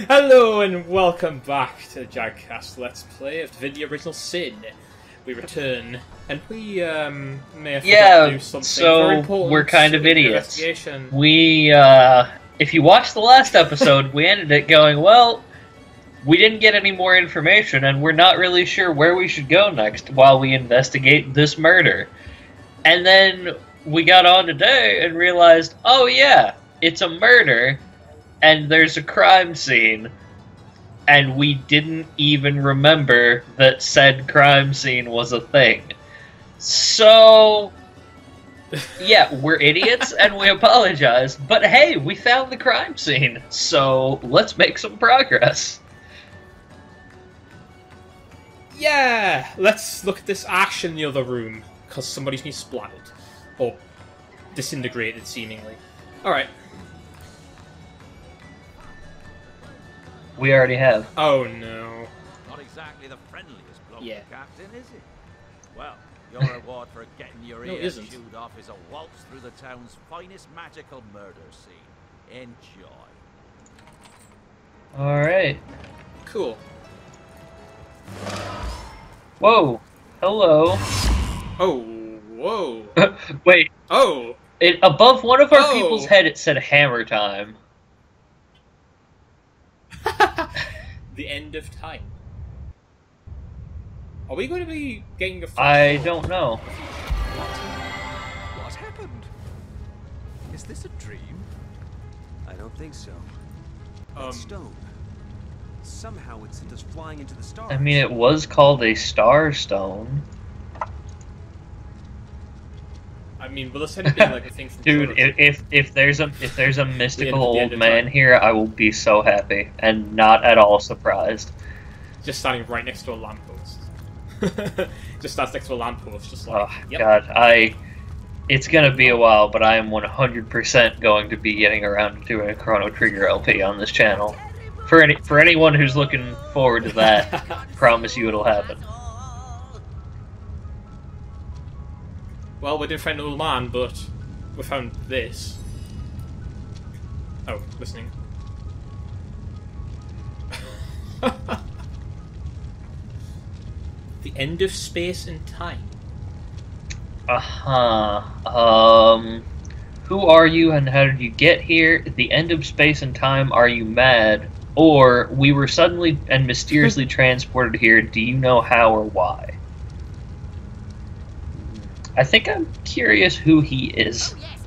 Hello and welcome back to JaGKast Let's Play of Divinity Original Sin. We return, and we may have forgotten to do something very important. We're kind of idiots. Investigation. We, if you watched the last episode, we ended it going, well, we didn't get any more information, and we're not really sure where we should go next while we investigate this murder. And then we got on today and realized, oh yeah, it's a murder, and there's a crime scene, and we didn't even remember that said crime scene was a thing. So, yeah, we're idiots, and we apologize, but hey, we found the crime scene, so let's make some progress. Yeah, let's look at this ash in the other room, because somebody's been splattered. Or disintegrated, seemingly. Alright. We already have. Oh no. Not exactly the friendliest bloke, Yeah. Captain, is it? Well, your reward for getting your No, it ears isn't. chewed off is a waltz through the town's finest magical murder scene. Enjoy. Alright. Cool. Whoa. Hello. Oh, whoa. Wait. Oh! Above one of our Oh. people's head it said hammer time. The end of time. Are we going to be getting a I don't know. What happened? Is this a dream? I don't think so. That stone. Somehow it sent us flying into the stars. I mean, it was called a star stone. I mean, will this end up being like a thing from Dude, Prototype? if there's a mystical The end old of man time. here, I will be so happy and not at all surprised. Just standing right next to a lamppost. Just stands next to a lamppost, just Oh like, yep. God, it's gonna be a while, but I am 100% going to be getting around to doing a Chrono Trigger LP on this channel. For anyone who's looking forward to that, promise you it'll happen. Well, we didn't find a little man, but we found this. Oh, listening. The end of space and time. Who are you and how did you get here? At the end of space and time, are you mad? Or, we were suddenly and mysteriously transported here, do you know how or why? I think I'm curious who he is. Oh, yes.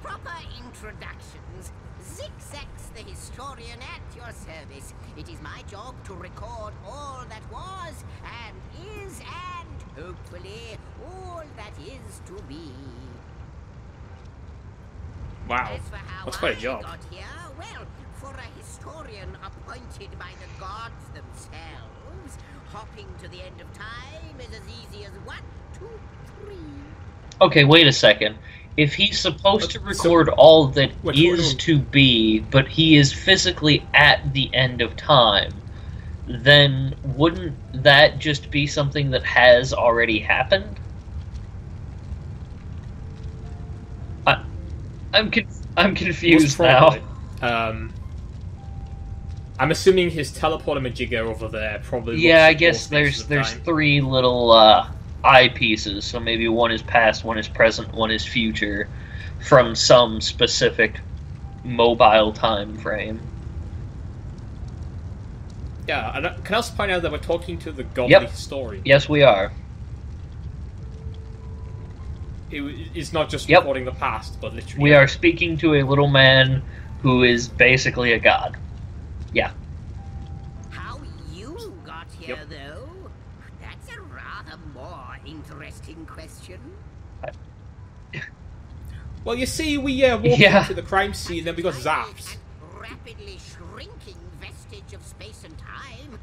Proper introductions. JaGKast, the historian at your service. It is my job to record all that was, and is, and hopefully all that is to be. Wow, As for how that's quite a I job. got here, well, for a historian appointed by the gods themselves, hopping to the end of time is as easy as 1, 2, 3. Okay, wait a second. If he's supposed to So- record all that Wait, is to be, but he is physically at the end of time, then wouldn't that just be something that has already happened? I'm confused Most now. probably. I'm assuming his teleporter-majigger over there probably. Yeah, looks I at guess both there's spaces of there's time. 3 little eyepieces, so maybe one is past, one is present, one is future, from some specific mobile time frame. Yeah, and can I also point out that we're talking to the godly Yep. historian? Yes, we are. It's not just Yep. recording the past, but literally. We are speaking to a little man who is basically a god. Yeah. How you got here, Yep. though? That's a rather more interesting question. Well, you see, we walked Yeah. into the crime scene, then we got zapped. An rapidly shrinking vestige of space and time.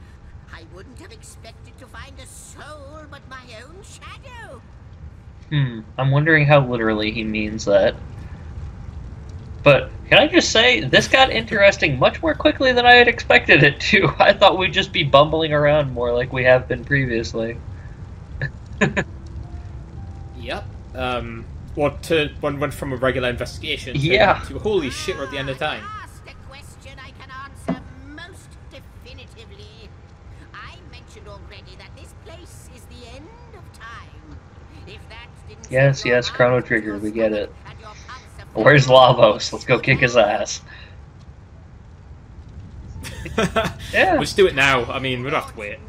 I wouldn't have expected to find a soul but my own shadow. I'm wondering how literally he means that. But can I just say, this got interesting much more quickly than I had expected it to. I thought we'd just be bumbling around more like we have been previously. Yep. One went from a regular investigation Yeah. to holy shit, we're at the end of time. Yes, yes, Chrono Trigger, we get it. Where's Lavos? Let's go kick his ass. Yeah. We'll just do it now. I mean, we don't have to wait.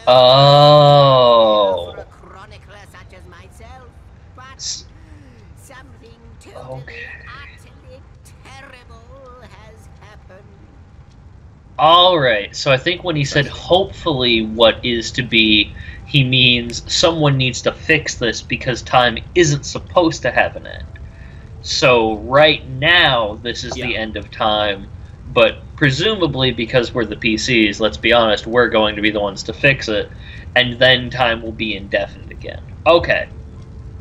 Oh. Okay. Alright, so I think when he said hopefully what is to be, he means someone needs to fix this because time isn't supposed to have an end. So right now, this is the end of time, but presumably because we're the PCs, let's be honest, we're going to be the ones to fix it, and then time will be indefinite again. Okay.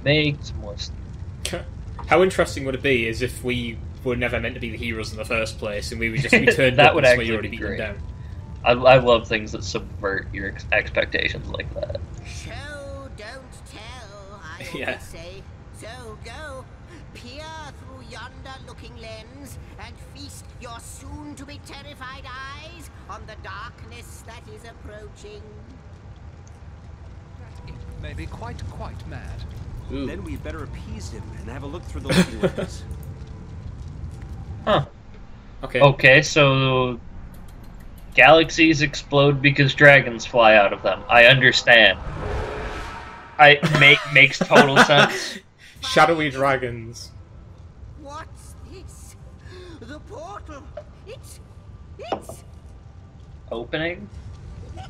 Makes more sense. How interesting would it be is if we were never meant to be the heroes in the first place, and we would just return that would actually where you already be beaten great. down. I love things that subvert your expectations like that. Show, don't tell, I Yeah. say. So go, peer through yonder looking lens, and feast your soon-to-be terrified eyes on the darkness that is approaching. That imp may be quite mad. Ooh. Then we'd better appease him and have a look through the looking lens. Huh. Okay. Okay, so galaxies explode because dragons fly out of them. I understand. Makes total sense. Shadowy dragons. What's this? The portal. It's Opening? the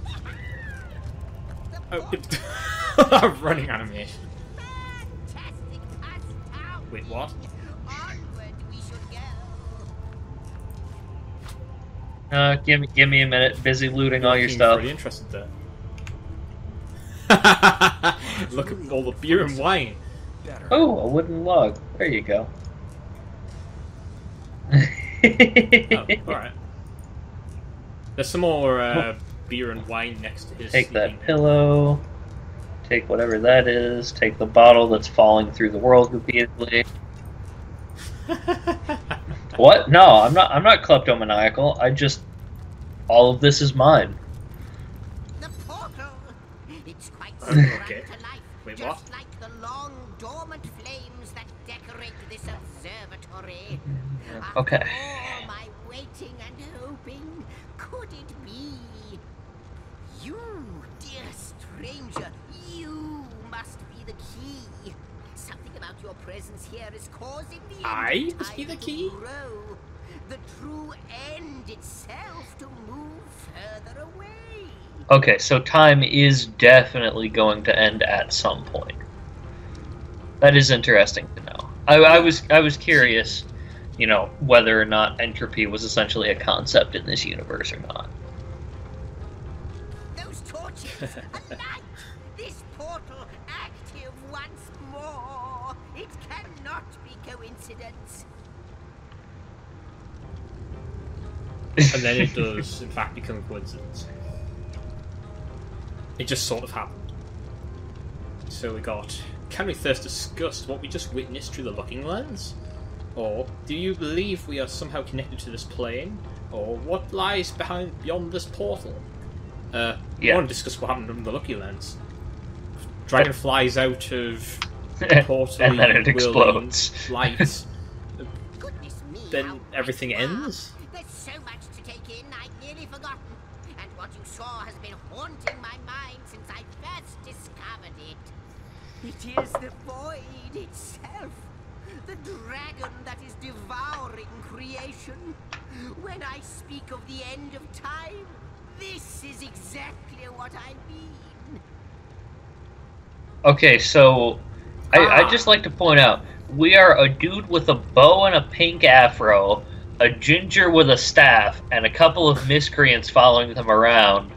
Oh, portal. running animation. Fantastic us out. Wait, what? Onward we should go. Give me a minute. Busy looting all your Looking stuff. Pretty interested there. Look at all the beer and wine. Better. Oh, a wooden log. There you go. Oh, alright. There's some more beer and wine next to his. Take that sleeping- pillow. Take whatever that is. Take the bottle that's falling through the world repeatedly. What? No, I'm not kleptomaniacal. All of this is mine. The portal. It's quite Okay. sprung to life. Wait, just what? like the long dormant flames that decorate this observatory. Okay. After all my waiting and hoping, could it be? You, dear stranger, you must be the key. Something about your presence here is causing the I end of must be time the to key? grow. The true end itself to move further away. Okay, so time is definitely going to end at some point. That is interesting to know. I was curious, whether or not entropy was essentially a concept in this universe or not. Those torches, a light! This portal active once more. It cannot be coincidence. And then it does, in fact, become a coincidence. It just sort of happened. So we got, can we first discuss what we just witnessed through the looking lens? Or do you believe we are somehow connected to this plane? Or what lies beyond this portal? I want to discuss what happened from the looking lens. Dragon flies out of the portal And then it explodes. light. Goodness me, Then how everything right you are. ends? There's so much to take in, I'd nearly forgotten. And what you saw has been haunting my mind since I first discovered it. It is the void itself. The dragon that is devouring creation. When I speak of the end of time, this is exactly what I mean. Okay, so I'd just like to point out, we are a dude with a bow and a pink afro, a ginger with a staff, and a couple of miscreants following them around.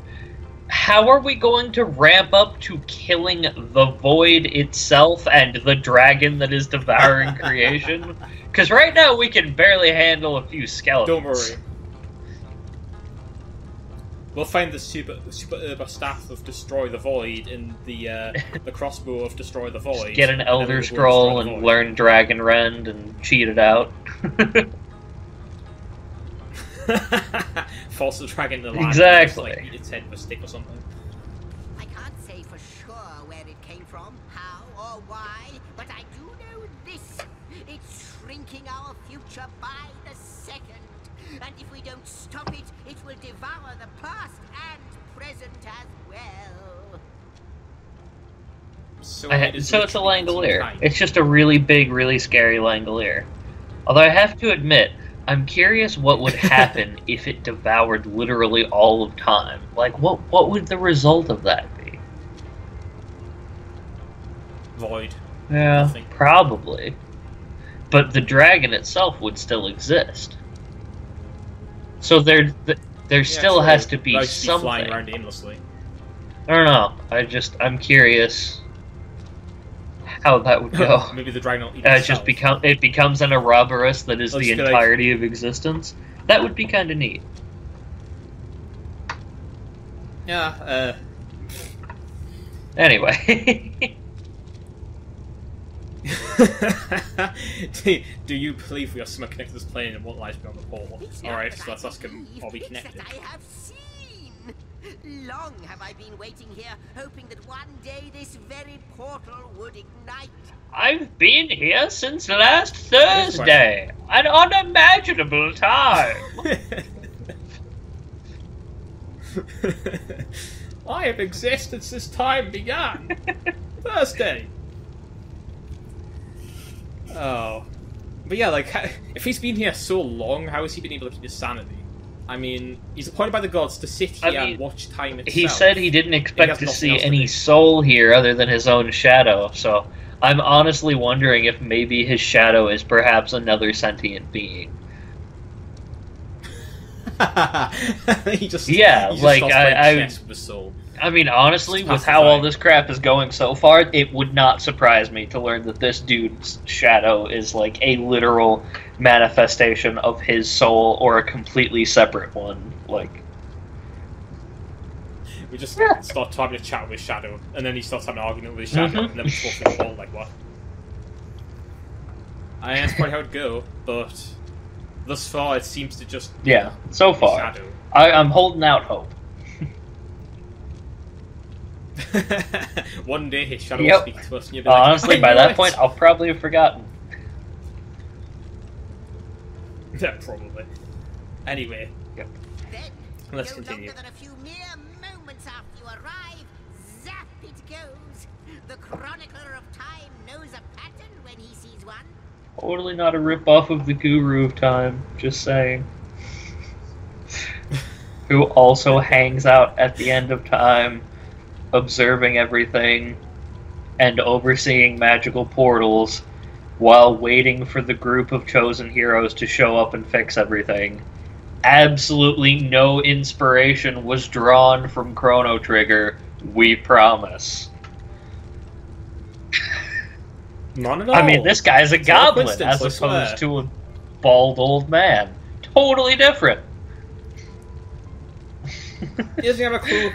How are we going to ramp up to killing the void itself and the dragon that is devouring creation? Because right now we can barely handle a few skeletons. Don't worry. We'll find the super urba staff of Destroy the Void and the crossbow of Destroy the Void. Get an and then Elder we'll Scroll destroy the and void. learn Dragon Rend and cheat it out. False the dragon in the line. Exactly. Just, like, eat its head with a stick or something. why, but I do know this. It's shrinking our future by the second. And if we don't stop it, it will devour the past and present as well. So it's a Langolier. It's just a really big, really scary Langolier. Although I have to admit, I'm curious what would happen if it devoured literally all of time. Like, what would the result of that be? Void. Yeah, probably. But the dragon itself would still exist. So there still has to be something. Flying around aimlessly. I don't know. I'm curious how that would go. Maybe the dragon will eat itself. It becomes an Ouroboros that is the entirety of existence. That would be kind of neat. Yeah. Anyway. Do you believe we are somehow connected to this plane and what lies beyond the portal? Alright, so let's ask him, are we connected? I have seen. Long have I been waiting here, hoping that one day this very portal would ignite. I've been here since last Thursday. An unimaginable time. I have existed since time began. Thursday. Oh. But yeah, like, if he's been here so long, how has he been able to keep his sanity? I mean, he's appointed by the gods to sit here and watch time itself. He said he didn't expect to see any soul here other than his own shadow, so I'm honestly wondering if maybe his shadow is perhaps another sentient being. He just like, with the soul. I mean, honestly, with how all this crap is going so far, it would not surprise me to learn that this dude's shadow is like a literal manifestation of his soul or a completely separate one. Like, we just start having a chat with Shadow, and then he starts having an argument with his Shadow, and then we talk in the hall, like, what? I mean, that's probably how it'd go, but thus far it seems to just so far. Shadow. I'm holding out hope. One day his shadow will speak to us and you'll be like, honestly, by that point, I'll probably have forgotten. Yeah, probably. Anyway, then, let's continue. No longer than a few mere moments after you arrive, zap it goes. The chronicler of time knows a pattern when he sees one. Totally not a rip-off of the Guru of Time, just saying. Who also hangs out at the end of time, observing everything and overseeing magical portals while waiting for the group of chosen heroes to show up and fix everything. Absolutely no inspiration was drawn from Chrono Trigger, we promise. None at all. I mean, this guy's a goblin as opposed to a bald old man. Totally different. He doesn't have a cloak.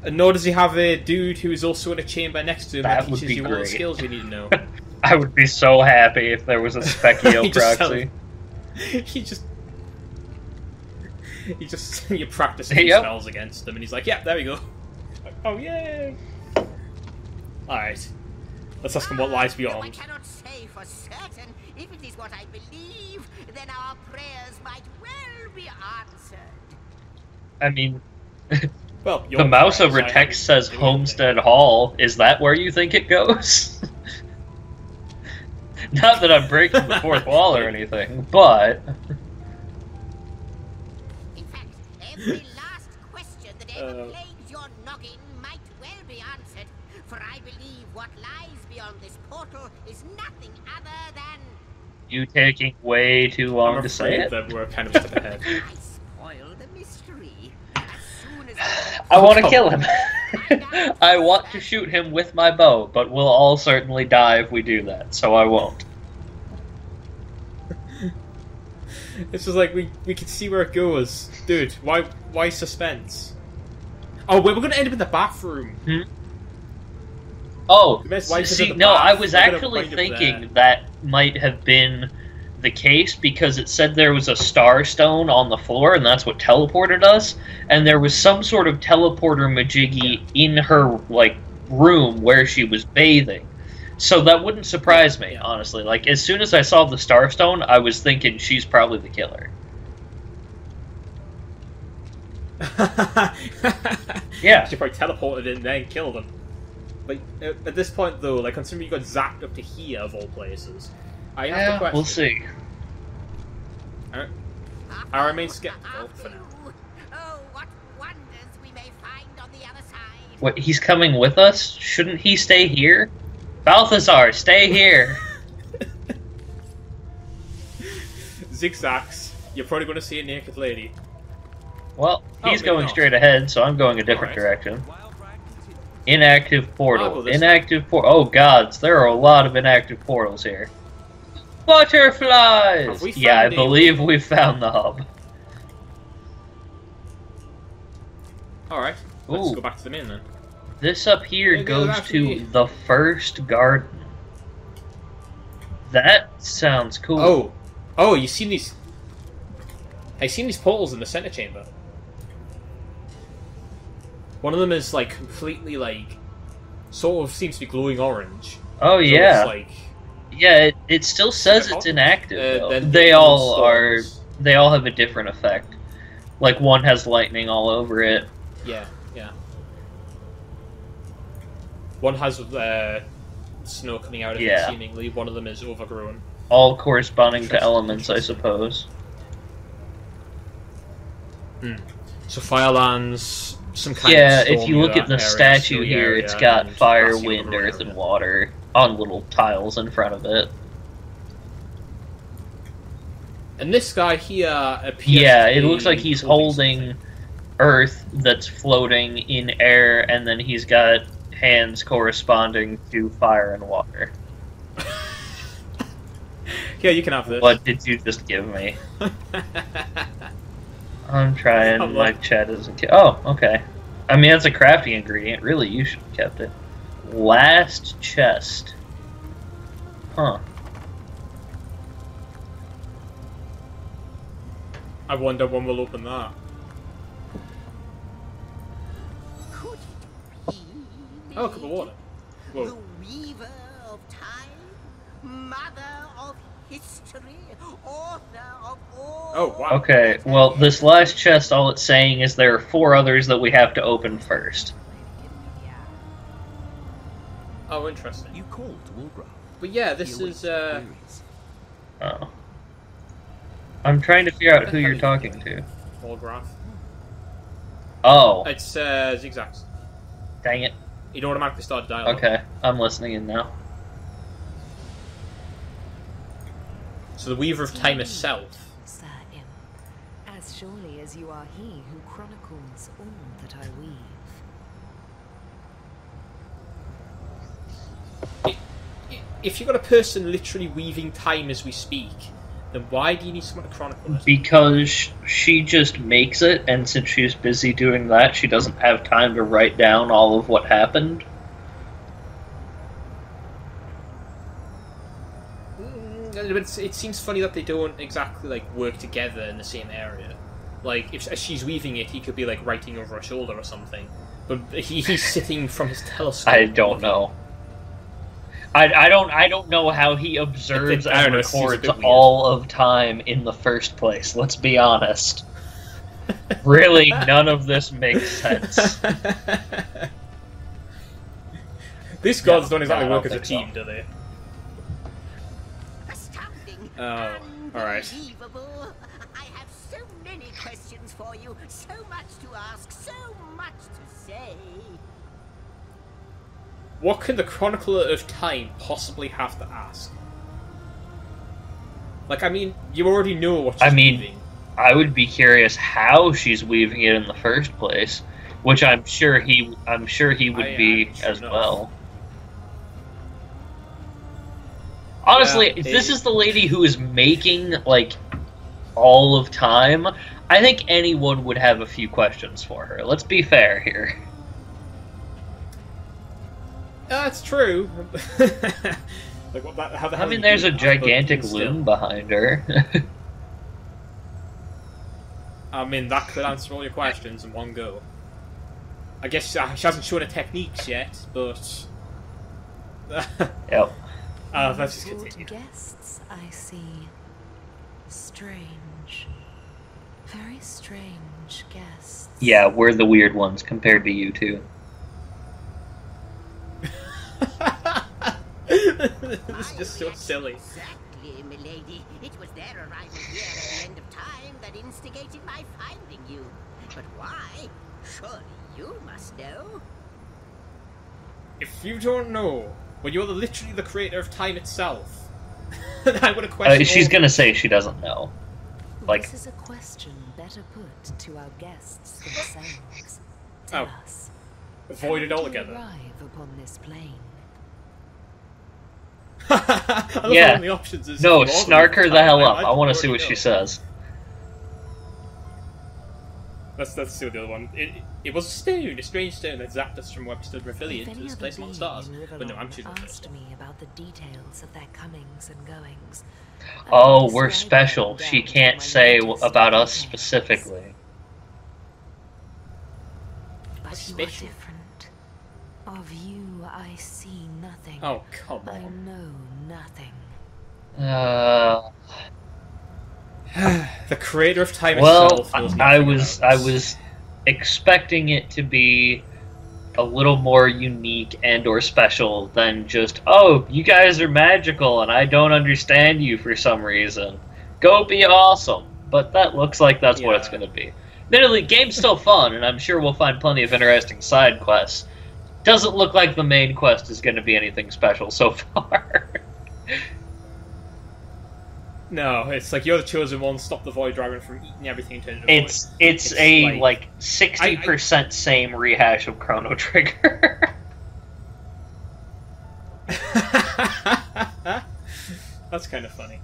And nor does he have a dude who is also in a chamber next to him that teaches you all the skills you need to know. I would be so happy if there was a Specchio proxy. You practice spells against them, and he's like, "Yeah, there we go." Like, oh yay! All right, let's ask him what lies beyond. No, I cannot say for certain. If it is what I believe, then our prayers might well be answered. I mean. Well, the mouse over text says Homestead Hall. Is that where you think it goes? Not that I'm breaking the fourth wall or anything, but... In fact, every last question that ever plagues your noggin might well be answered, for I believe what lies beyond this portal is nothing other than... You taking way too long to say it. That we're kind of a step ahead. I spoil the mystery. I want to kill him. I want to shoot him with my bow, but we'll all certainly die if we do that, so I won't. It's just like, we can see where it goes. Dude, why suspense? Oh, we're going to end up in the bathroom. Oh, see, no, I was actually thinking that might have been the case because it said there was a star stone on the floor and that's what teleported us, and there was some sort of teleporter majiggy in her, like, room where she was bathing. So that wouldn't surprise me, honestly. Like, as soon as I saw the Starstone, I was thinking she's probably the killer. Yeah. She probably teleported in there and killed him. Like, at this point, though, like, considering you got zapped up to here, of all places, I have the question. We'll see. I remain skeptical for now. Oh, what wonders we may find on the other side. What, he's coming with us? Shouldn't he stay here? Balthazar, stay here! Zigzags. You're probably going to see a naked lady. Well, he's maybe going not. straight ahead, so I'm going a different direction. Inactive portal. Inactive portal. Oh gods, there are a lot of inactive portals here. Butterflies! Yeah, I believe we found the hub. Alright, let's go back to the main then. This up here goes to the first garden. That sounds cool. Oh, you seen these? I've seen these portals in the center chamber. One of them is like completely like, sort of seems to be glowing orange. Oh so yeah. It's like, yeah, it still says it's inactive. Though. Then they all are. They all have a different effect. Like one has lightning all over it. Yeah. One has snow coming out of it, seemingly. One of them is overgrown. All corresponding to elements, I suppose. So Firelands, some kind of yeah, if you look at the statue here, it's got fire, wind, earth, and water on little tiles in front of it. And this guy here appears yeah, to it be looks like he's holding earth that's floating in air, and then he's got hands corresponding to fire and water. Yeah, you can have this. What did you just give me? I'm trying, my chat isn't... Oh, okay. I mean, that's a crafting ingredient. Really, you should have kept it. Last chest. Huh. I wonder when we'll open that. Could it be Oh, a cup of water. Whoa. the weaver of time, mother of history, author of all... Oh, wow. Okay, well, this last chest, all it's saying is there are 4 others that we have to open first. Oh, interesting. You called Woolgraf. But yeah, this is, Oh. I'm trying to figure out who you're talking to. Woolgraf. Oh. It's, Zigzags. Dang it. You don't automatically start dialogue. Okay, I'm listening in now. So the Weaver of Time itself. Sir Imp, as surely as you are he who chronicles all that I weave. If you've got a person literally weaving time as we speak, then why do you need someone to chronicle it? Because she just makes it, and since she's busy doing that, she doesn't have time to write down all of what happened. But it seems funny that they don't exactly like work together in the same area. Like, if as she's weaving it, he could be like writing over her shoulder or something. But he's sitting from his telescope. I don't know. I don't know how he observes and records all of time in the first place. Let's be honest. Really, none of this makes sense. These gods don't exactly work as a team, do they? Astounding. Oh, alright. Unbelievable. I have so many questions for you, so much to ask, so much to say. What can the Chronicler of Time possibly have to ask? Like, I mean, you already know what she's weaving. I would be curious how she's weaving it in the first place, which I'm sure he would be as well. Honestly, if this is the lady who is making, like, all of time, I think anyone would have a few questions for her. Let's be fair here. That's true. Like, how the hell I mean, there's a gigantic loom behind her. I mean, that could answer all your questions in one go. I guess she hasn't shown her techniques yet, but... Yep. Let's just Brought continue. guests, I see. Strange. Very strange guests. Yeah, we're the weird ones compared to you two. This is just so silly. Exactly, milady. It was their arrival here at the end of time that instigated my finding you. But why? Surely you must know. If you don't know, well, you're literally the creator of time itself. I would have questioned. She's gonna say she doesn't know. Like, This is a question better put to our guests themselves. Tell us. Avoid it How did you altogether. arrive upon this plane? I love Yeah. how one of the options is no, if you are snark her the time. hell up. I want to already see what she know. says. Let's see the other one. It was a stone, a strange stone that zapped us from where we stood rebellion If to any this other place among being stars. in But no, I'm Riverrun choosing first. asked me about the details of their comings and goings. I Oh, would we're describe special. them She down to can't my say latest about us details. specifically. But What's you special? are different. Of you, I see nothing. Oh, come I on. know nothing. The creator of time Well, itself knows I nothing was about I us. was expecting it to be a little more unique and or special than just, oh, you guys are magical and I don't understand you for some reason. Go be awesome. But that looks like that's what it's Yeah. going to be. Admittedly, game's still fun, and I'm sure we'll find plenty of interesting side quests. Doesn't look like the main quest is going to be anything special so far. No, it's like you're the chosen one. Stop the void dragon from eating everything and turning it into It's a like 60% same rehash of Chrono Trigger. void. That's kind of funny.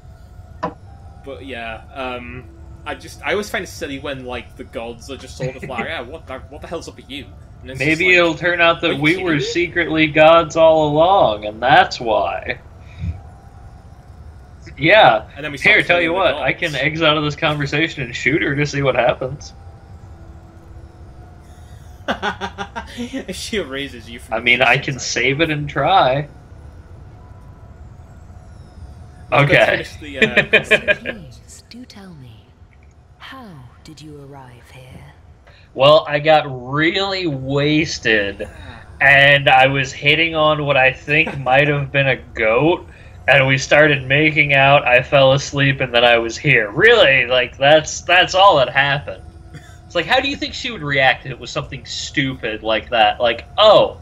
But yeah, I always find it silly when like the gods are just sort of like, yeah, what the hell's up with you? And it's just Maybe like, it'll turn out are that you we kidding were me? secretly gods all along, and that's why. Yeah. And then we Here, start tell you killing what, the I gods. can exit out of this conversation and shoot her to see what happens. If she erases you from I mean, I can save it and try. Okay. Let's finish So the, please, do tell me, how did you arrive here? Well, I got really wasted, and I was hitting on what I think might have been a goat, and we started making out, I fell asleep, and then I was here. Really, like, that's all that happened. It's like, how do you think she would react if it was something stupid like that? Like, oh,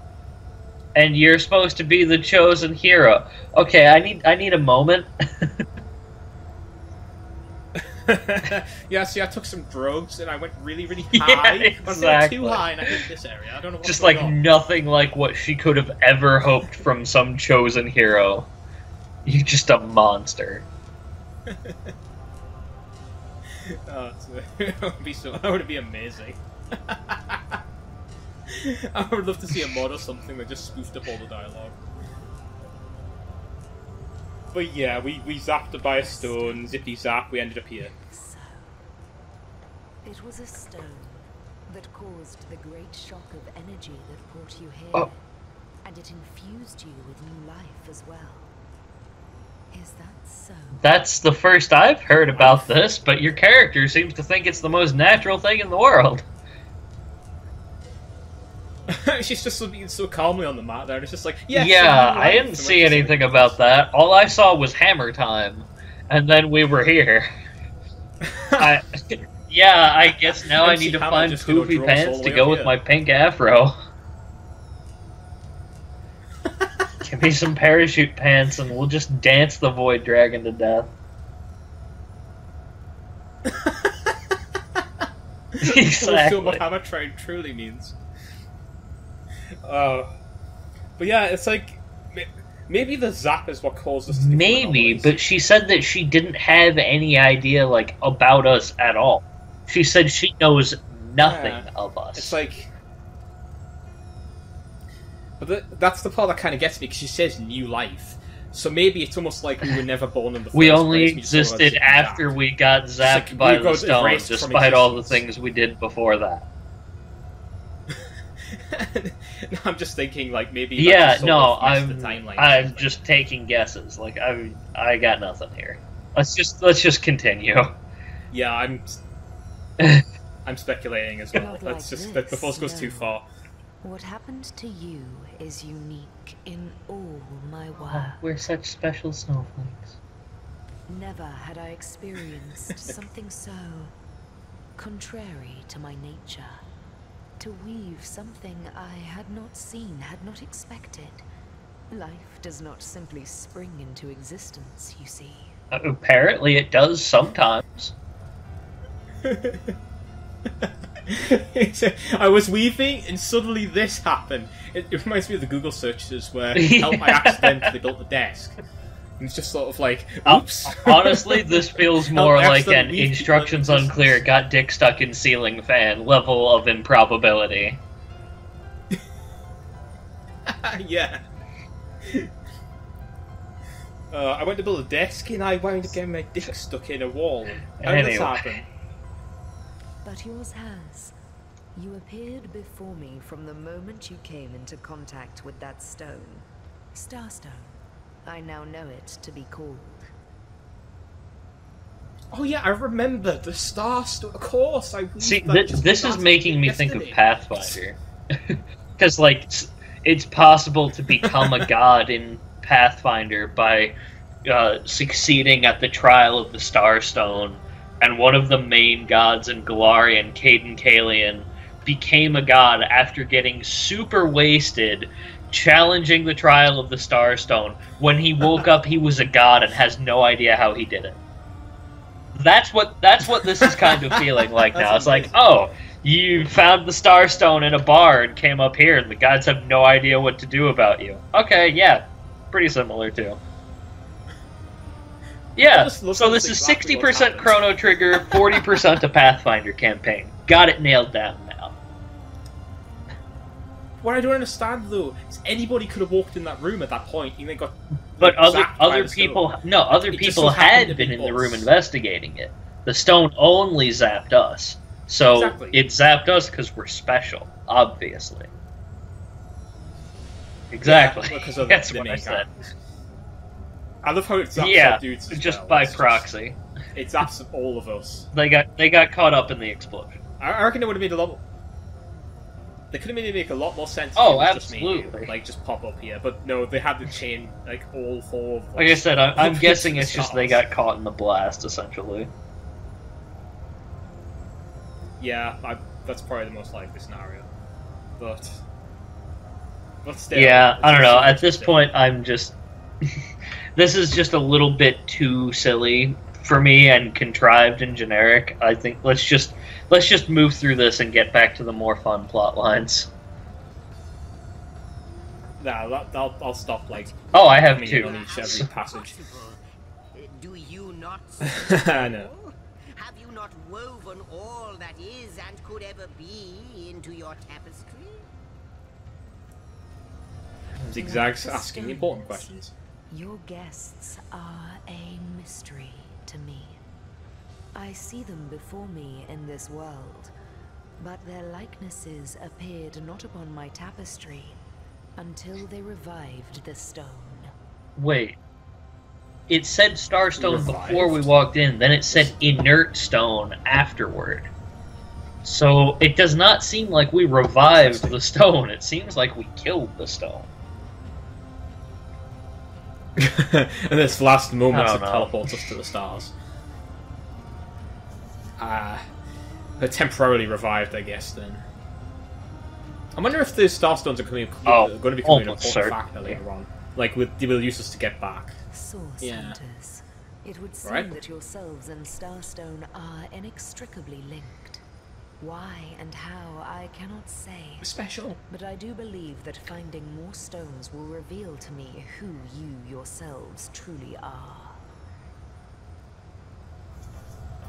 and you're supposed to be the chosen hero. Okay, I need a moment. Yeah, see, I took some drugs and I went really, really Yeah, high. I was exactly. too high and I hit this area. I don't know what's Just going like on. nothing like what she could have ever hoped from some chosen hero. You're just a monster. Oh, that would be amazing. I would love to see a mod or something that just spoofed up all the dialogue. But yeah, we zapped her by a stone, zippy zap, we ended up here. So, it was a stone that caused the great shock of energy that brought you here, Oh. and it infused you with new life as well. Is that so? That's the first I've heard about this, but your character seems to think it's the most natural thing in the world. She's just being so calmly on the mat there, and it's just like, yeah, Yeah, I didn't see anything about that. All I saw was hammer time, and then we were here. Yeah, I guess now I MC need to Hammer find just, you know, poofy drove us all pants the to way go up with here. my pink afro. Give me some parachute pants and we'll just dance the void dragon to death. We'll show what Exactly. hammer train truly means. But yeah, it's like maybe the zap is what caused us to become Maybe, anomalies. but she said that she didn't have any idea like about us at all. She said she knows nothing Yeah. of us. It's like, but that's the part that kind of gets me because she says new life. So maybe it's almost like we were never born in the first we only place. We just sort of existed zipped after zap. we got zapped like by we the got stone, erased from despite all the existence. things we did before that. No, I'm just thinking, like, maybe... Yeah, sort no, of mess the timeline or I'm something. just taking guesses. Like, I got nothing here. Let's just continue. Yeah, I'm speculating as well. Not Let's like just... this, before it goes too no. far. What happened to you is unique in all my Oh, work. we're such special snowflakes. Never had I experienced something so contrary to my nature. To weave something I had not seen, had not expected. Life does not simply spring into existence, you see. Apparently it does sometimes. I was weaving, and suddenly this happened. It reminds me of the Google searches where help, I accidentally built the desk. And it's just sort of like, oops. Honestly, this feels more Help, like an accidentally instructions weaved- unclear, got dick stuck in ceiling fan level of improbability. Yeah. I went to build a desk and I wound up getting my dick stuck in a wall. How did this Anyway. happen? But yours has. You appeared before me from the moment you came into contact with that stone. Starstone. I now know it to be called. Oh yeah, I remember the Starstone. Of course, I weaved See, that just this is last making me yesterday. think of Pathfinder. Because, like, it's possible to become a god in Pathfinder by succeeding at the trial of the Starstone, and one of the main gods in Galarian, Caden Kalian, became a god after getting super wasted, challenging the trial of the Starstone. When he woke up, he was a god and has no idea how he did it. That's what this is kind of feeling like now. It's like, oh, you found the Starstone in a bar and came up here, and the gods have no idea what to do about you. Okay, yeah, pretty similar too. Yeah, so this is 60% Chrono Trigger, 40% a Pathfinder campaign. Got it nailed down now. What I don't understand though is anybody could have walked in that room at that point and they got. But like, zapped by other the people, stone. no, other It just people so happened had to been be in the room us. investigating it. The stone only zapped us, so Exactly. it zapped us because we're special, obviously. Exactly. Yeah, because of That's the what I main said. characters. I love how it zaps Yeah, our dudes as just well. by It's proxy. It zaps all of us. They got caught up in the explosion. I reckon it would have made a lot. They could have made it make a lot more sense. Oh, if it was just me and you, absolutely. like just pop up here, but no, they had to chain like all four of us. Like I said, I'm up guessing into the it's just they stars. got caught in the blast, essentially. Yeah, that's probably the most likely scenario. But still. Yeah, it's I don't know. just At this interesting. point, I'm just... This is just a little bit too silly for me and contrived and generic. I think let's just move through this and get back to the more fun plot lines. Nah, I'll stop like. Oh, I have coming two. on each every passage. Do you not I know. Have you not woven all that is and could ever be into your tapestry? Zigzag's Like the asking important stones, questions. Your guests are a mystery to me. I see them before me in this world, but their likenesses appeared not upon my tapestry until they revived the stone. Wait. It said Starstone Revived? before we walked in, then it said Inert Stone afterward. So it does not seem like we revived the stone. It seems like we killed the stone. And this last moment I to don't know. teleport us to the stars. They're temporarily revived, I guess. Then I wonder if the starstones are going to become an almost important factor certainly. later on. Like, they will use us to get back. Source Yeah. hunters. It would seem Right. that yourselves and Starstone are inextricably linked. Why and how, I cannot say. Special. But I do believe that finding more stones will reveal to me who you yourselves truly are.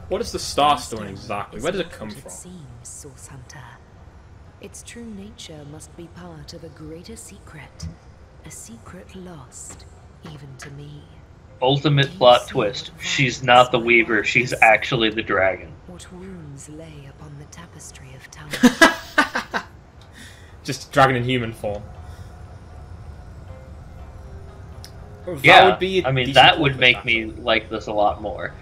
What is the starstone Starstone exactly? is Where does it not come what from? It seems, Source Hunter. Its true nature must be part of a greater secret. A secret lost, even to me. Ultimate plot twist. She's not the Weaver, she's actually the dragon. What wounds lay upon the tapestry of time. Just dragon in human form. Yeah, would be I mean, that would make me like this a lot more.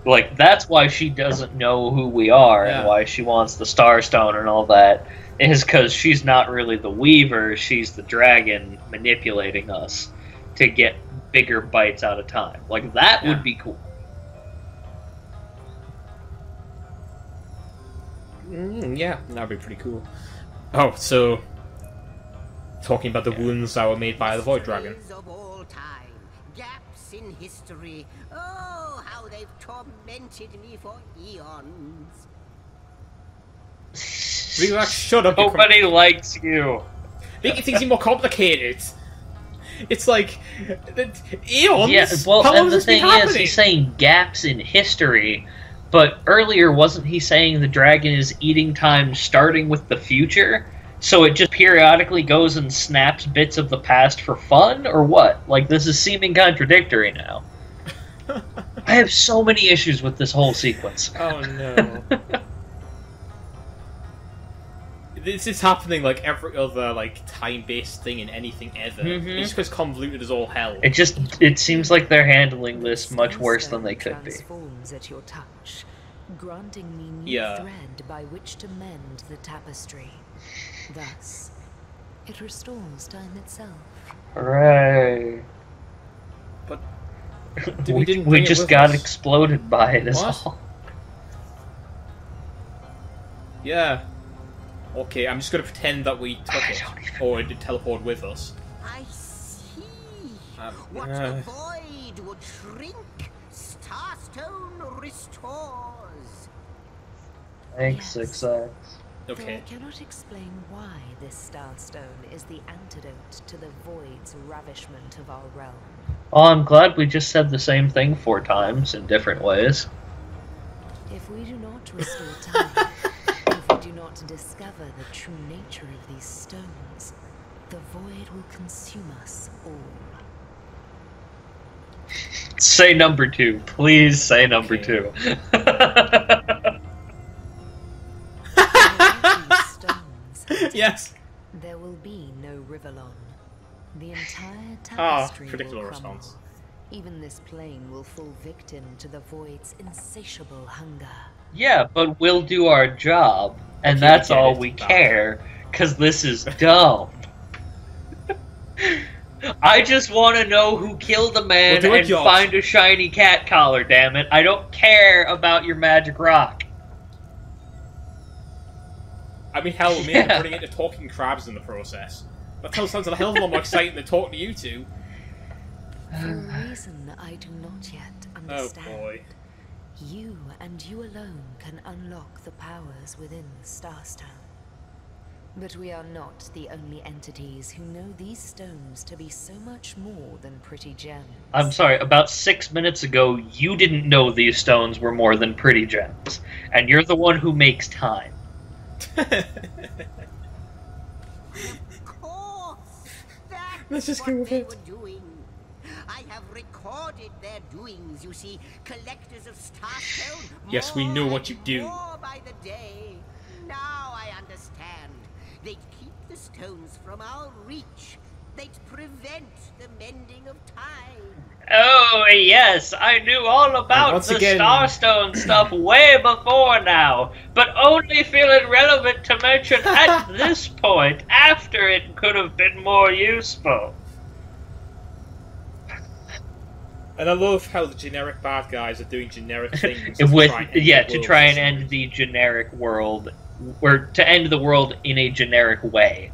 Like, that's why she doesn't know who we are and why she wants the Starstone and all that, is because she's not really the Weaver, she's the dragon manipulating us to get bigger bites out of time. Like, that would be cool. Yeah, that'd be pretty cool. Oh, so... talking about the wounds that were made by the Void Dragon. Of all time, gaps in history. Oh, how they've tormented me for eons. Relax, shut up. Nobody likes you. Make things more complicated. It's like eons. Yeah, well, how long and the thing is, he's saying gaps in history, but earlier wasn't he saying the dragon is eating time starting with the future? So it just periodically goes and snaps bits of the past for fun, or what? Like, this is seeming contradictory now. I have so many issues with this whole sequence. Oh no. This is happening like every other like time-based thing in anything ever. It's just convoluted as all hell. It seems like they're handling this much worse than they could be. Transforms at your touch, granting me new thread by which to mend the tapestry. Thus, it restores time itself. Hooray! But we just got exploded by it as all. Yeah. Okay, I'm just gonna pretend that we took it, or it teleported with us. I see. What the void would shrink, Starstone restores. Thanks, 6X. Okay. I cannot explain why this Starstone is the antidote to the void's ravishment of our realm. Oh, I'm glad we just said the same thing 4 times in different ways. If we do not restore time, if we do not discover the true nature of these stones, the void will consume us all. Say number 2. Please say number 2. Yes. There will be no Rivalon. The entire tapestry predictable will response. crumble. Even this plane will fall victim to the void's insatiable hunger. Yeah, but we'll do our job, and that's all we care, because this is dumb. I just want to know who killed a man and find a shiny cat collar, damn it. I don't care about your magic rock. I mean, hell, we may be running into talking crabs in the process. That sounds a hell of a lot more exciting than talking to you two. For a reason I do not yet understand. Oh boy. You and you alone can unlock the powers within the Starstone. But we are not the only entities who know these stones to be so much more than pretty gems. I'm sorry, about 6 minutes ago, you didn't know these stones were more than pretty gems. And you're the one who makes time. Of course! That's what they were doing. I have recorded their doings, you see. Collectors of Starstone. Yes, we know what you do. More by the day. Now I understand. They'd keep the stones from our reach. They'd prevent the mending of time. Oh, yes, I knew all about the Starstone stuff way before now, but only feel it relevant to mention at this point, after it could have been more useful. And I love how the generic bad guys are doing generic things to try and end the generic world, or to end the world in a generic way.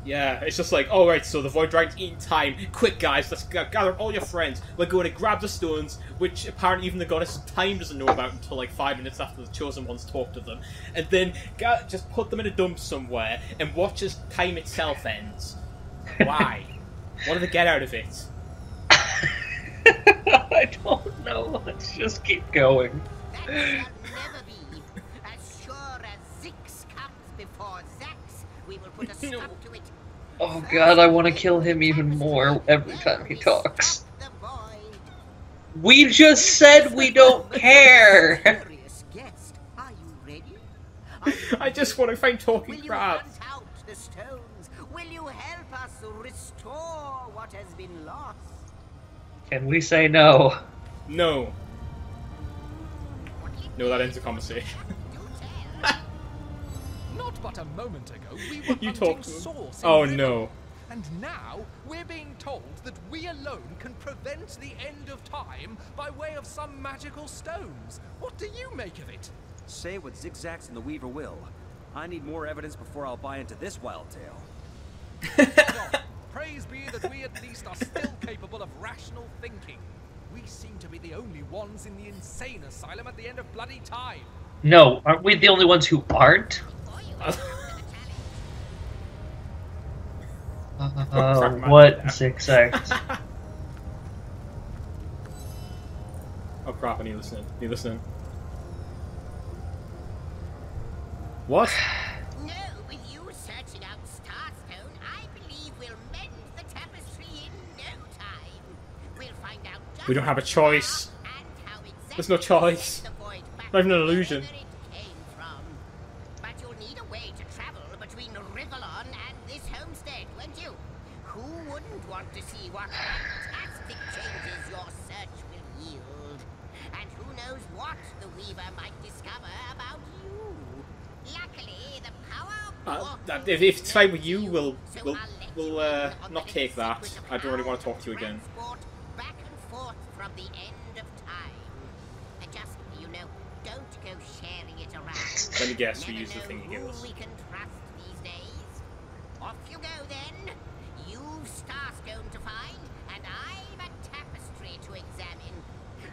Yeah, it's just like, alright, so the Void Dragon's eating time. Quick, guys, let's gather all your friends. We're going to grab the stones, which apparently even the Goddess of Time doesn't know about until like 5 minutes after the Chosen Ones talk to them. And then just put them in a dump somewhere and watch as time itself ends. Why? What do they get out of it? I don't know. Let's just keep going. That shall never be. As sure as Zix comes before Zax, we will put a stop to it. Oh god, I want to kill him even more every time he talks. We just said we don't care! Curious guest, are you ready? Are you I just want to find talking Will you crabs. hunt out the stones? Will you help us restore what has been lost? Can we say no? No. No, that ends the conversation. Do tell. Not but a moment ago, we were You hunting talked to him. source in Oh River. no. And now we're being told that we alone can prevent the end of time by way of some magical stones. What do you make of it? Say what Zigzags and the Weaver will. I need more evidence before I'll buy into this wild tale. Well, praise be that we at least are still capable of rational thinking. We seem to be the only ones in the insane asylum at the end of bloody time. No, aren't we the only ones who aren't? What Zigzags? Oh crap, I need listening. Need listening. What? No, with you searching out Starstone, I believe we'll mend the tapestry in no time. We'll find out just We don't have a choice. and how exactly There's no choice. to avoid back Not even an to illusion. wherever it came from. But you'll need a way to travel between Rivalon and this homestead, won't you? Who wouldn't want to see what fantastic changes your search will yield? And who knows what the Weaver might discover about you? Luckily, the power of If it's fine with you, we'll on not the take that. secret of I don't really how want to talk to you again. transport back and forth from the end of time. And just, you know, don't go sharing it around. Let me guess, we Never use the know thing you who give us. we can trust these days. Off you go then. You've Starstone to find, and I'm a tapestry to examine.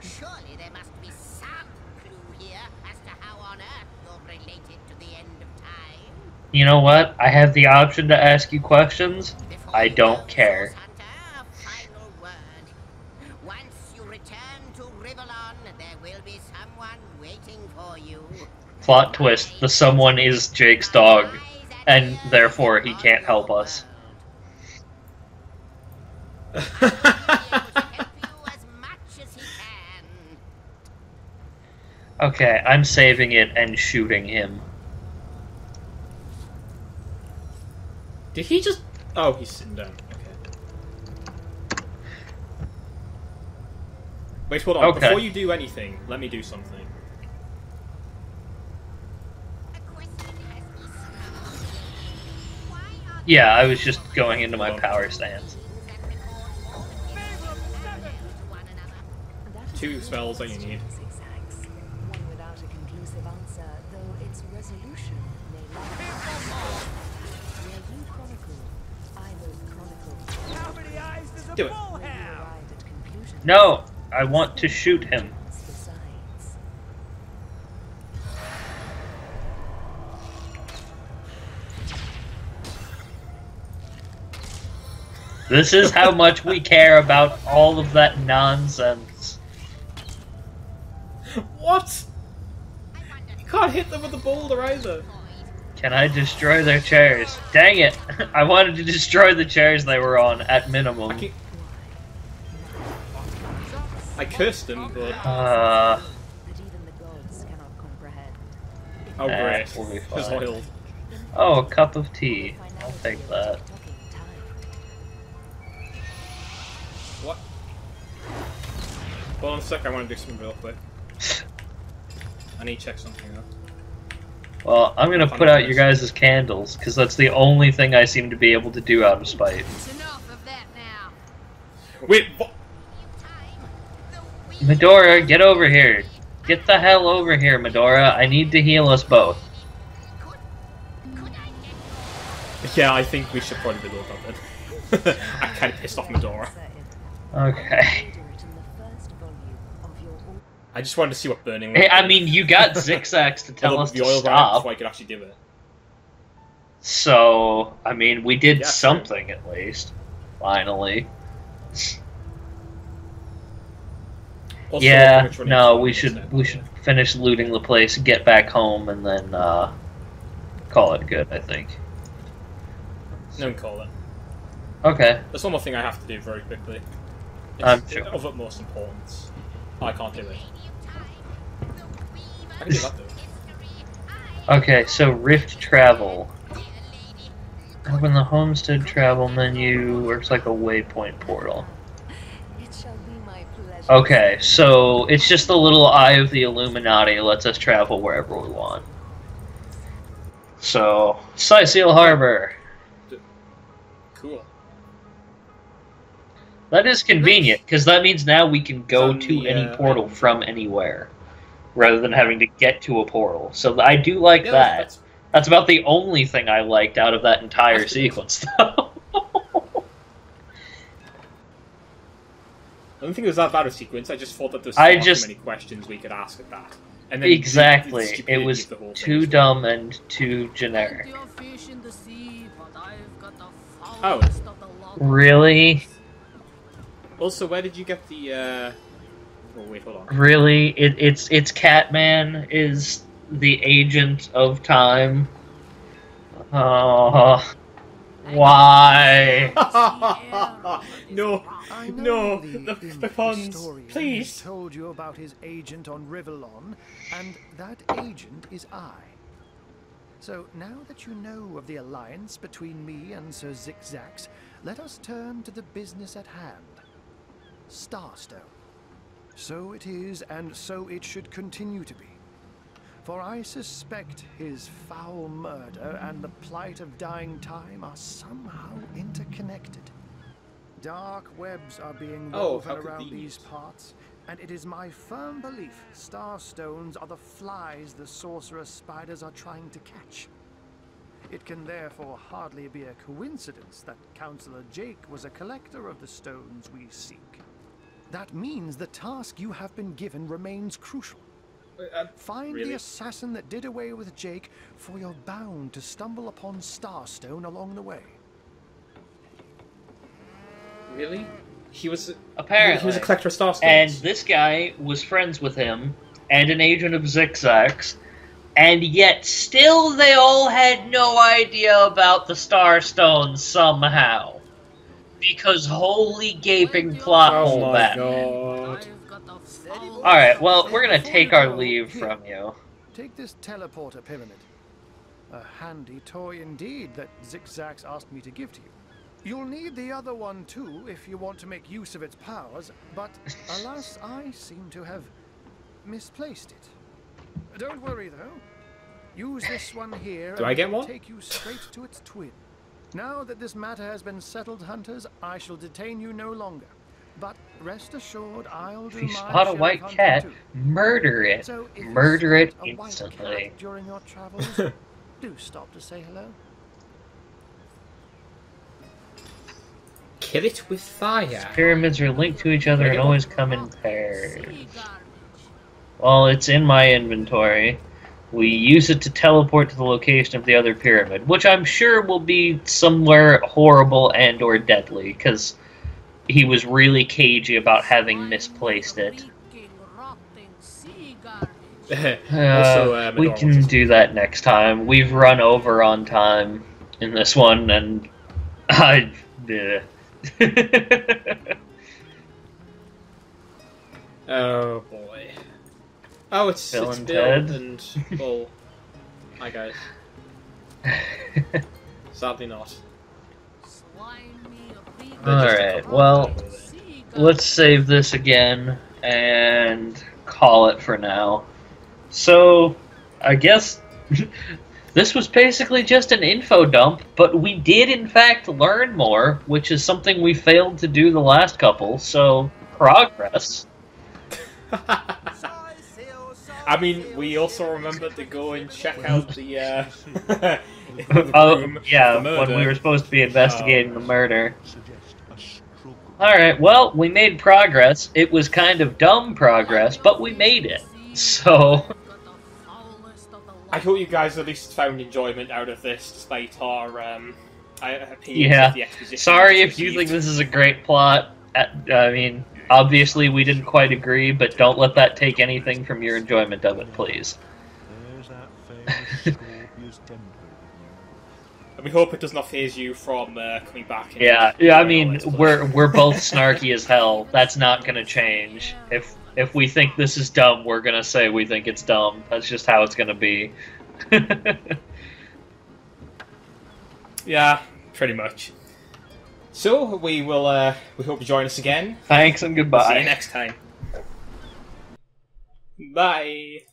Surely there must be some clue here as to how on earth you're related to the end of time. You know what? I have the option to ask you questions. Before I you don't go, care. Source Hunter, a final word. Once you return to Rivalon, there will be someone waiting for you. Plot twist, the someone is Jake's dog, and therefore he can't help us. I'll be able to help you as much as he can. Okay, I'm saving it and shooting him. Did he just... Oh, he's sitting down. Okay. Wait, hold on. Okay. Before you do anything, let me do something. A question has me stumped. Why are Yeah, I was just going into my power stance. things that record all the history parallel to one another? That is Two the spells that you question need. of Zigzags. One without a conclusive answer, though its resolution may lie. Where you chronicle, I will chronicle. How many eyes does a Do it. bull Where you have? arrive at conclusions, No, I want to shoot him. besides. This is how much we care about all of that nonsense. What? You can't hit them with the boulder either. Can I destroy their chairs? Dang it! I wanted to destroy the chairs they were on, at minimum. I cursed him, but... That even the gods cannot comprehend. Oh, Nah, great. we'll be Just fine. oiled. Oh, a cup of tea. I'll take that. Talking time. What? Hold on a sec, I want to do something real quick. I need to check something out. Well, I'm gonna put out your guys' candles, because that's the only thing I seem to be able to do out of spite. Enough of that now. Wait, what? Medora, get over here. Get the hell over here, Medora. I need to heal us both. Could I get Yeah, I think we should probably do that then. I'm kind of pissed off Medora. Okay. I just wanted to see what burning Hey, I mean, you got Zigzags to tell us the to oil ran out stop. before I could actually do it. So, I mean, we did Yeah, something at least. Finally. Also, Yeah, which one no, is we instead? should finish looting the place, get back home, and then call it good, I think. No one call it. Okay. There's one more thing I have to do very quickly. It's I'm sure. of utmost importance. Oh, I can't do it. time? The Weaver I can do that though. history, I Okay, so Rift Travel. Open the Homestead Travel menu. Works like a waypoint portal. It shall be my pleasure. Okay, so it's just the little Eye of the Illuminati lets us travel wherever we want. So, Sicil Harbor. Cool. That is convenient, because that means now we can go It's on to the, any portal from anywhere, rather than having to get to a portal. So I do like Yeah, that. That's about the only thing I liked out of that entire That's good. sequence, though. I don't think it was that bad a sequence. I just thought that there's I far just- too many questions we could ask at that. And then Exactly. the It stupidity was of the whole thing too as well. dumb and too generic. Plenty of fish in the sea, but I've got the Oh. foulest of the lot. Really? Also, where did you get the? Oh wait, hold on. Really? It's Catman is the agent of time. Oh, why? No, I no, know the puns, historian please. has told you about his agent on Rivellon, and that agent is I. So now that you know of the alliance between me and Sir JaGKast, let us turn to the business at hand. Starstone. So it is, and so it should continue to be. For I suspect his foul murder and the plight of dying time are somehow interconnected. Dark webs are being Oh, woven how around convenient. these parts, and it is my firm belief starstones are the flies the sorcerer spiders are trying to catch. It can therefore hardly be a coincidence that Councillor Jake was a collector of the stones we seek. That means the task you have been given remains crucial. Find really? the assassin that did away with Jake, for you're bound to stumble upon Starstone along the way. Really? He was Apparently. he was a collector of starstones. And this guy was friends with him, and an agent of JaGKast, and yet still they all had no idea about the Starstones somehow. Because holy gaping plot oh hole my that. god. I've got the foulest. Alright, well, we're gonna take our leave from you. Take this teleporter pyramid. A handy toy indeed that JaGKast asked me to give to you. You'll need the other one too if you want to make use of its powers, but alas, I seem to have misplaced it. Don't worry though. Use this one here Do and I get it'll one? take you straight to its twin. Now that this matter has been settled, hunters, I shall detain you no longer. But rest assured, I'll do If you my spot a share white of hunting cat, too. murder it. So if you Murder it spot a white instantly. cat during your travels, do stop to say hello. Kill it with fire. Pyramids are linked to each other and always come in pairs. Sea garbage. Well, it's in my inventory. We use it to teleport to the location of the other pyramid, which I'm sure will be somewhere horrible and or deadly, because he was really cagey about having misplaced it. Reeking, rotting sea garbage. We Medora can wants do that next time. We've run over on time in this one, and I... Oh boy. Oh, it's Bill it's and Bill Ted. and Bull. Hi guys. Sadly not. Slimy, reeking Alright, well, sea garbage. let's save this again and call it for now. So, I guess this was basically just an info dump, but we did in fact learn more, which is something we failed to do the last couple, so progress. I mean, we also remembered to go and check out the Oh, room yeah, for murder. when we were supposed to be investigating the murder. Alright, well, we made progress. It was kind of dumb progress, but we made it. So, I hope you guys at least found enjoyment out of this, despite our opinions yeah. of the exposition. Sorry we if you think received. this is a great plot. I mean, obviously we didn't quite agree, but don't let that take anything from your enjoyment of it, please. And we hope it does not phase you from coming back. And Yeah, I enjoying mean, our Let's Play. we're both snarky as hell. That's not gonna change. If we think this is dumb, we're gonna say we think it's dumb. That's just how it's gonna be. Yeah, pretty much. So we will. We hope you join us again. Thanks and goodbye. See you next time. Bye.